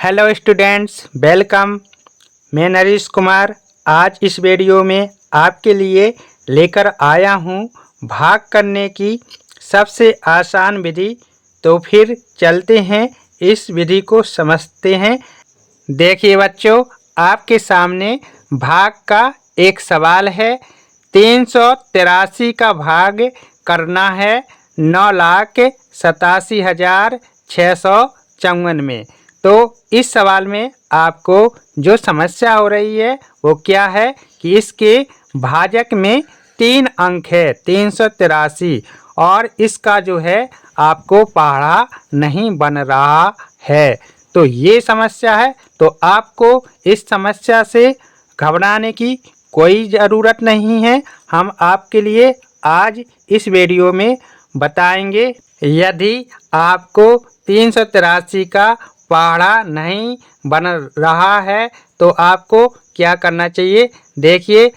Hello students, welcome. मैं नरेश कुमार आज इस वीडियो में आपके लिए लेकर आया हूँ भाग करने की सबसे आसान विधि। तो फिर चलते हैं, इस विधि को समझते हैं। देखिए बच्चों, आपके सामने भाग का एक सवाल है। 383 का भाग करना है 9,87,654 में। तो इस सवाल में आपको जो समस्या हो रही है वो क्या है कि इसके भाजक में 3 अंक है 383, और इसका जो है आपको पहाड़ा नहीं बन रहा है। तो ये समस्या है। तो आपको इस समस्या से घबराने की कोई ज़रूरत नहीं है। हम आपके लिए आज इस वीडियो में बताएंगे। यदि आपको 383 का पहाड़ा नहीं बन रहा है तो आपको क्या करना चाहिए। देखिए,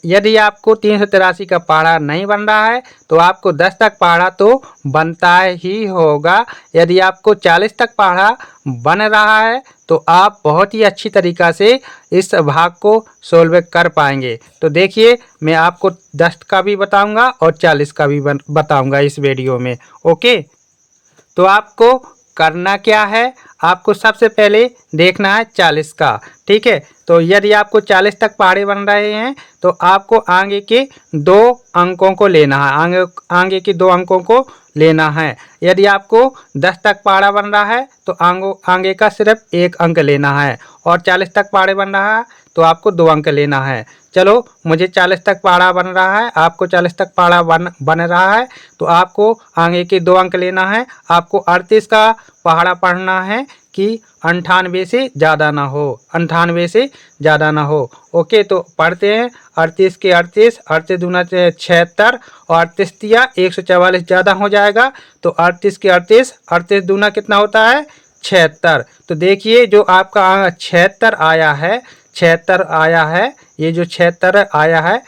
यदि आपको 383 का पहाड़ा नहीं बन रहा है तो आपको 10 तक पहाड़ा तो बनता ही होगा। यदि आपको 40 तक पहाड़ा बन रहा है तो आप बहुत ही अच्छी तरीक़ा से इस भाग को सोल्व कर पाएंगे। तो देखिए, मैं आपको 10 का भी बताऊंगा और 40 का भी बताऊंगा इस वीडियो में। ओके, तो आपको करना क्या है, आपको सबसे पहले देखना है 40 का। ठीक है, तो यदि आपको 40 तक पहाड़े बन रहे हैं तो आपको आगे के 2 अंकों को लेना है। आगे के 2 अंकों को लेना है। यदि आपको 10 तक पहाड़ा बन रहा है तो आगे का सिर्फ 1 अंक लेना है, और 40 तक पहाड़े बन रहा है तो आपको 2 अंक लेना है। चलो, मुझे 40 तक पहाड़ा बन रहा है, आपको 40 तक पहाड़ा बन रहा है, तो आपको आगे के 2 अंक लेना है। आपको 38 का पहाड़ा पढ़ना है कि 98 से ज़्यादा ना हो, 98 से ज़्यादा ना हो। ओके, तो पढ़ते हैं। 38 के 38, 38 दूना 76, और 38 तिया 144 ज़्यादा हो जाएगा। तो 38 के 38, 38 दूना कितना होता है 76। तो देखिए, जो आपका 76 आया है, 76 आया है, ये जो 76 आया है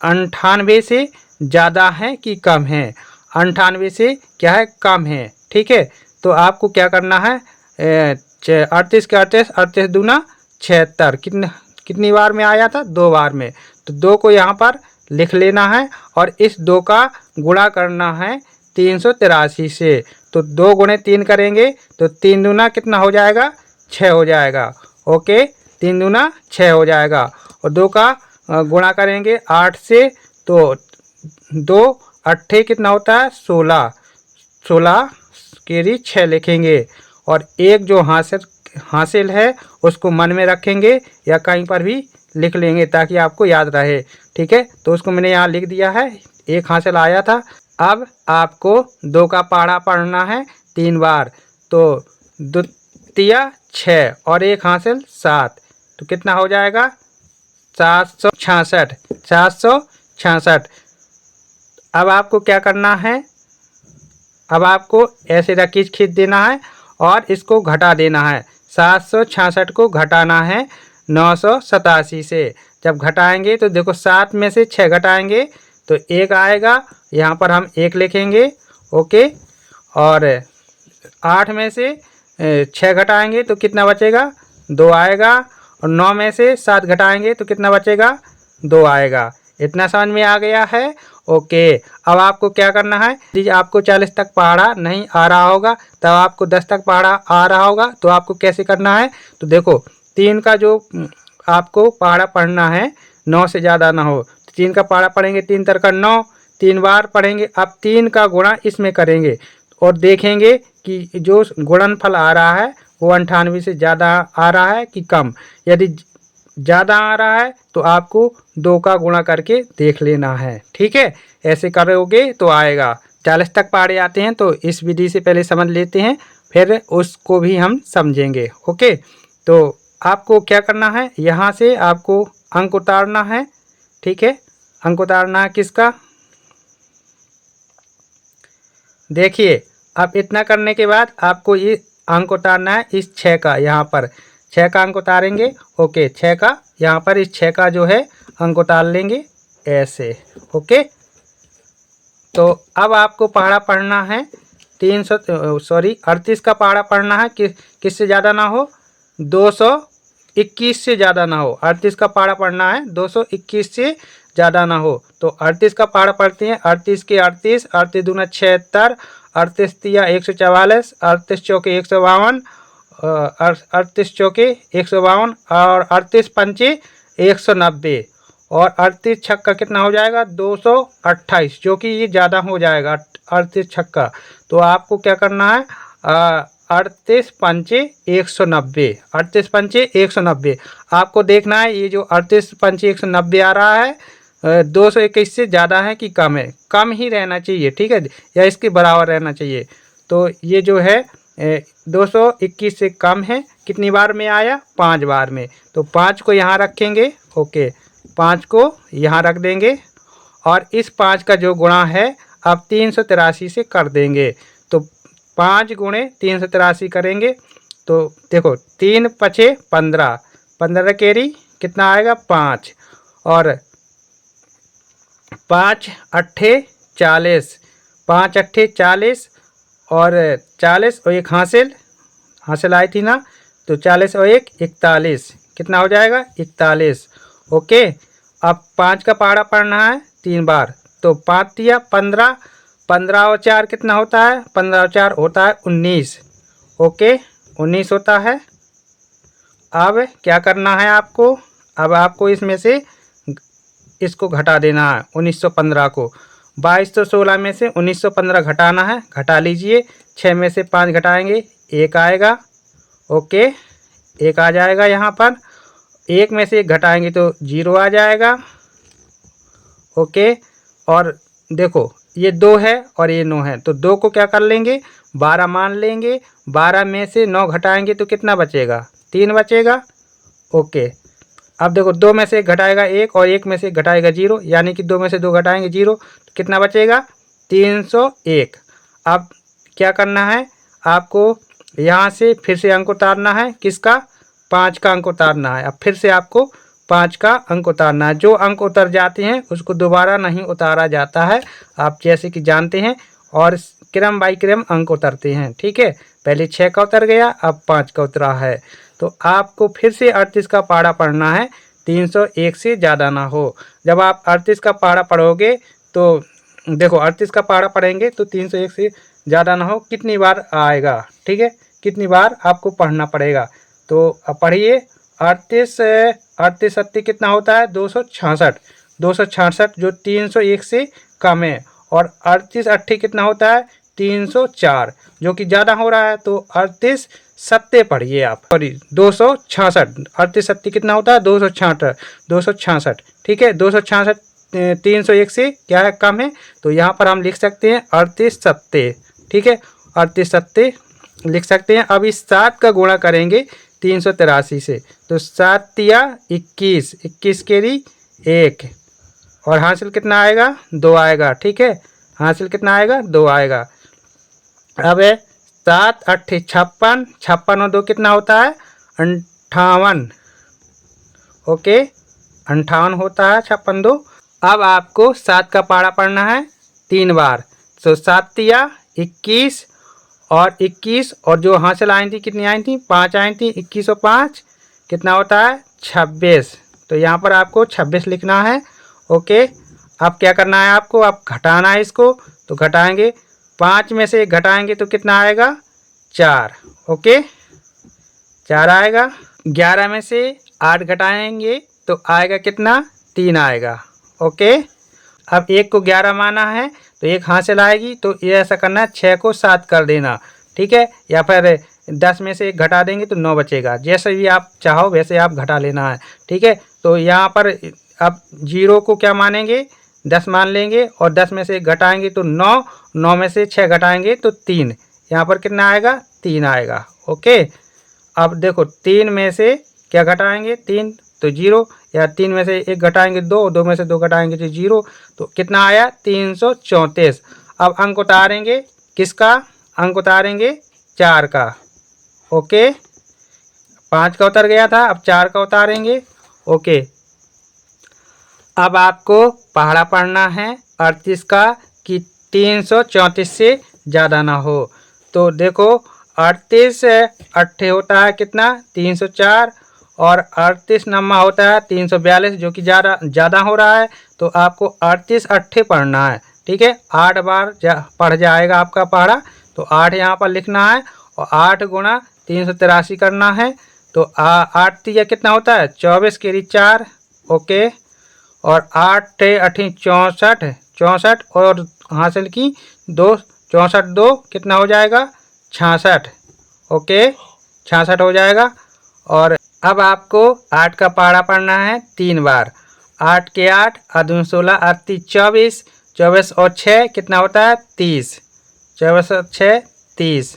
98 से ज़्यादा है कि कम है। 98 से क्या है, कम है। ठीक है, तो आपको क्या करना है, 38 के 38, 38 दूना 76 कितनी बार में आया था, 2 बार में। तो 2 को यहाँ पर लिख लेना है, और इस 2 का गुणा करना है 383 से। तो 2 गुणे 3 करेंगे तो 3 दूना कितना हो जाएगा, 6 हो जाएगा। ओके, 3 दूना 6 हो जाएगा। और 2 का गुणा करेंगे 8 से, तो 2 अट्ठे कितना होता है 16, 16 केरी 6 लिखेंगे। और एक जो हासिल है उसको मन में रखेंगे या कहीं पर भी लिख लेंगे ताकि आपको याद रहे। ठीक है, तो उसको मैंने यहाँ लिख दिया है, एक हासिल आया था। अब आपको 2 का पहाड़ा पढ़ना है 3 बार। तो 2 तिया 6 और 1 हासिल 7, तो कितना हो जाएगा 766, 766। अब आपको क्या करना है, अब आपको ऐसे रकीज खींच देना है और इसको घटा देना है। 766 को घटाना है 987 से। जब घटाएंगे तो देखो, 7 में से 6 घटाएंगे तो 1 आएगा, यहाँ पर हम 1 लिखेंगे। ओके, और 8 में से 6 घटाएंगे तो कितना बचेगा, 2 आएगा। और 9 में से 7 घटाएंगे तो कितना बचेगा, 2 आएगा। इतना समझ में आ गया है। ओके, अब आपको क्या करना है, यदि आपको 40 तक पहाड़ा नहीं आ रहा होगा तब आपको 10 तक पहाड़ा आ रहा होगा, तो आपको कैसे करना है। तो देखो, 3 का जो आपको पहाड़ा पढ़ना है 9 से ज़्यादा ना हो, तो 3 का पहाड़ा पढ़ेंगे, 3 तर का 9, 3 बार पढ़ेंगे। अब 3 का गुणा इसमें करेंगे और देखेंगे कि जो गुणनफल आ रहा है वो 98 से ज़्यादा आ रहा है कि कम। यदि ज़्यादा आ रहा है तो आपको 2 का गुणा करके देख लेना है। ठीक है, ऐसे करोगे तो आएगा। 40 तक पहाड़े आते हैं तो इस विधि से पहले समझ लेते हैं, फिर उसको भी हम समझेंगे। ओके, तो आपको क्या करना है, यहाँ से आपको अंक उतारना है। ठीक है, अंक उतारना है किसका, देखिए। अब इतना करने के बाद आपको ये अंक उतारना है इस 6 का, यहाँ पर 6 का अंक उतारेंगे। ओके, 6 का यहाँ पर इस 6 का जो है अंक उतार लेंगे ऐसे। ओके, तो अब आपको पहाड़ा पढ़ना है 38 का पहाड़ा पढ़ना है किससे ज़्यादा ना हो, 221 से ज़्यादा ना हो। 38 का पहाड़ा पढ़ना है 221 से ज़्यादा ना हो। तो 38 का पहाड़ा पढ़ते हैं। 38 के 38, 38 दूना 76, 38 तिया 144, 38 चौके 152, 38 चौके 152 और 38 पंचे 190 और 38 छक्का कितना हो जाएगा, 228, जो कि ये ज़्यादा हो जाएगा 38 छक्का। तो आपको क्या करना है, 38 पंचे 190, 38 पंचे 190 आपको देखना है। ये जो 38 पंचे 190 आ रहा है 221 से ज़्यादा है कि कम है, कम ही रहना चाहिए, ठीक है, या इसके बराबर रहना चाहिए। तो ये जो है 221 से कम है, कितनी बार में आया, 5 बार में। तो 5 को यहाँ रखेंगे, ओके, 5 को यहाँ रख देंगे और इस 5 का जो गुणा है अब 383 से कर देंगे। तो 5 गुणे 383 करेंगे तो देखो 3 पचे 15, 15 केरी कितना आएगा 5 और 5 अट्ठे 40, 5 अट्ठे 40 और 40 और एक हासिल आई थी ना, तो 40 और एक 41, कितना हो जाएगा 41, ओके। अब 5 का पहाड़ा पढ़ना है 3 बार, तो 5 दिया 15, 15 और 4 कितना होता है, 15 और 4 होता है 19, ओके, 19 होता है। अब क्या करना है आपको, अब आपको इसमें से इसको घटा देना है 1915 को। 2216 में से 1915 घटाना है, घटा लीजिए। 6 में से 5 घटाएंगे 1 आएगा, ओके, 1 आ जाएगा यहाँ पर। 1 में से 1 घटाएंगे तो 0 आ जाएगा, ओके। और देखो ये 2 है और ये 9 है, तो 2 को क्या कर लेंगे 12 मान लेंगे। 12 में से 9 घटाएंगे तो कितना बचेगा, 3 बचेगा, ओके। अब देखो 2 में से 1 घटाएगा 1 और 1 में से 1 घटाएगा 0, यानी कि 2 में से 2 घटाएंगे 0, तो कितना बचेगा 301। अब क्या करना है आपको, यहाँ से फिर से अंक उतारना है, किसका, 5 का अंक उतारना है। अब फिर से आपको 5 का अंक उतारना है। जो अंक उतर जाते हैं उसको दोबारा नहीं उतारा जाता है, आप जैसे कि जानते हैं, और क्रम बाई क्रम अंक उतरते हैं, ठीक है। पहले 6 का उतर गया, अब 5 का उतरा है। तो आपको फिर से 38 का पहाड़ा पढ़ना है, 301 से ज़्यादा ना हो। जब आप 38 का पहाड़ा पढ़ोगे तो देखो 38 का पहाड़ा पढ़ेंगे तो 301 से ज़्यादा ना हो, कितनी बार आएगा, ठीक है, कितनी बार आपको पढ़ना पड़ेगा। तो अब पढ़िए, 38 38 सत्ती कितना होता है 266, 266 जो 301 से कम है। और 38 अट्ठी कितना होता है 304, जो कि ज़्यादा हो रहा है। तो 38 सत्ते पढ़िए आप, सॉरी 266, 38 सत्ती कितना होता है 266, 266, ठीक है। 266 301 से क्या है, कम है, तो यहाँ पर हम लिख सकते हैं 38 सत्ते, ठीक है, 38 सत्ते लिख सकते हैं। अब इस 7 का गुणा करेंगे 383 से, तो 7 तिया 21, 21 केरी 1 और हासिल कितना आएगा 2 आएगा, ठीक है, हासिल कितना आएगा 2 आएगा। अब 7 अट्ठे 56, 56 और 2 कितना होता है 58, ओके, 58 होता है 56 2। अब आपको 7 का पहाड़ा पढ़ना है 3 बार, तो 7 तिया 21 और 21 और जो हासिल आई थी कितनी आई थी 5 आई थी, 21 और 5 कितना होता है 26, तो यहाँ पर आपको 26 लिखना है, ओके। अब क्या करना है आपको, अब घटाना है इसको, तो घटाएंगे 5 में से 1 घटाएंगे तो कितना आएगा 4, ओके, 4 आएगा। 11 में से 8 घटाएंगे तो आएगा कितना 3 आएगा, ओके। अब 1 को 11 माना है तो 1 हासिल आएगी, तो ये ऐसा करना है 6 को 7 कर देना, ठीक है, या फिर 10 में से 1 घटा देंगे तो 9 बचेगा, जैसे भी आप चाहो वैसे आप घटा लेना है, ठीक है। तो यहाँ पर अब 0 को क्या मानेंगे 10 मान लेंगे और 10 में से 1 घटाएंगे तो 9, 9 में से 6 घटाएंगे तो 3, यहाँ पर कितना आएगा 3 आएगा, ओके। अब देखो 3 में से क्या घटाएंगे 3, तो 0, या 3 में से 1 घटाएंगे 2, 2 में से 2 घटाएंगे तो 0, तो कितना आया 334। अब अंक उतारेंगे, किसका अंक उतारेंगे 4 का, ओके, 5 का उतर गया था, अब 4 का उतारेंगे, ओके। अब आपको पहाड़ा पढ़ना है 38 का कि 334 से ज़्यादा ना हो। तो देखो 38 अट्ठे होता है कितना 304 और 38 नम्मा होता है 342 जो कि ज़्यादा हो रहा है। तो आपको 38 अट्ठे पढ़ना है। ठीक है, 8 बार पढ़ जाएगा आपका पढ़ा। तो 8 यहाँ पर लिखना है और 8 गुणा 383 करना है। तो 8 तीया कितना होता है 24 के 4। ओके, और 8 अठी 64 64 और हासिल की 2 64 2 कितना हो जाएगा 66। ओके, 66 हो जाएगा। और अब आपको 8 का पहाड़ा पढ़ना है 3 बार। 8 के 8 अदून 16 अड़ती 24 24 और 6 कितना होता है 30 24 और 6 30।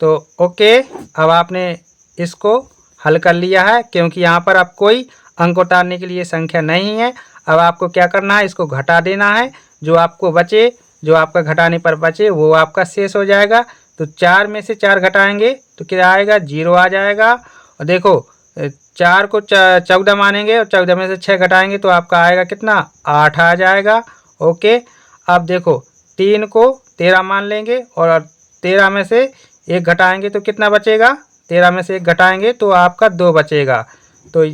तो ओके, अब आपने इसको हल कर लिया है क्योंकि यहाँ पर अब कोई अंक उतारने के लिए संख्या नहीं है। अब आपको क्या करना है, इसको घटा देना है। जो आपको बचे, जो आपका घटाने पर बचे वो आपका शेष हो जाएगा। तो 4 में से 4 घटाएंगे तो क्या आएगा 0 आ जाएगा। और देखो 4 को 14 मानेंगे और 14 में से 6 घटाएंगे तो आपका आएगा कितना 8 आ जाएगा। ओके, अब देखो 3 को 13 मान लेंगे और 13 में से 1 घटाएंगे तो कितना बचेगा 13 में से 1 घटाएंगे तो आपका 2 बचेगा। तो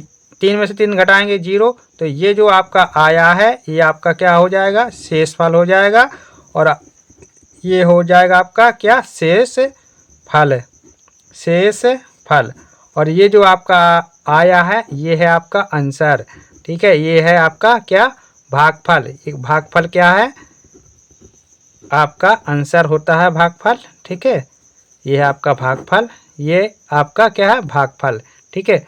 3 में से 3 घटाएंगे 0। तो ये जो आपका आया है ये आपका क्या हो जाएगा शेषफल हो जाएगा। और ये हो जाएगा आपका क्या शेष फल, शेष फल। और ये जो आपका आया है ये है आपका आंसर। ठीक है, ये है आपका क्या भागफल। एक भागफल क्या है आपका आंसर होता है भागफल। ठीक है, ये है आपका भागफल, ये आपका क्या है भागफल। ठीक है।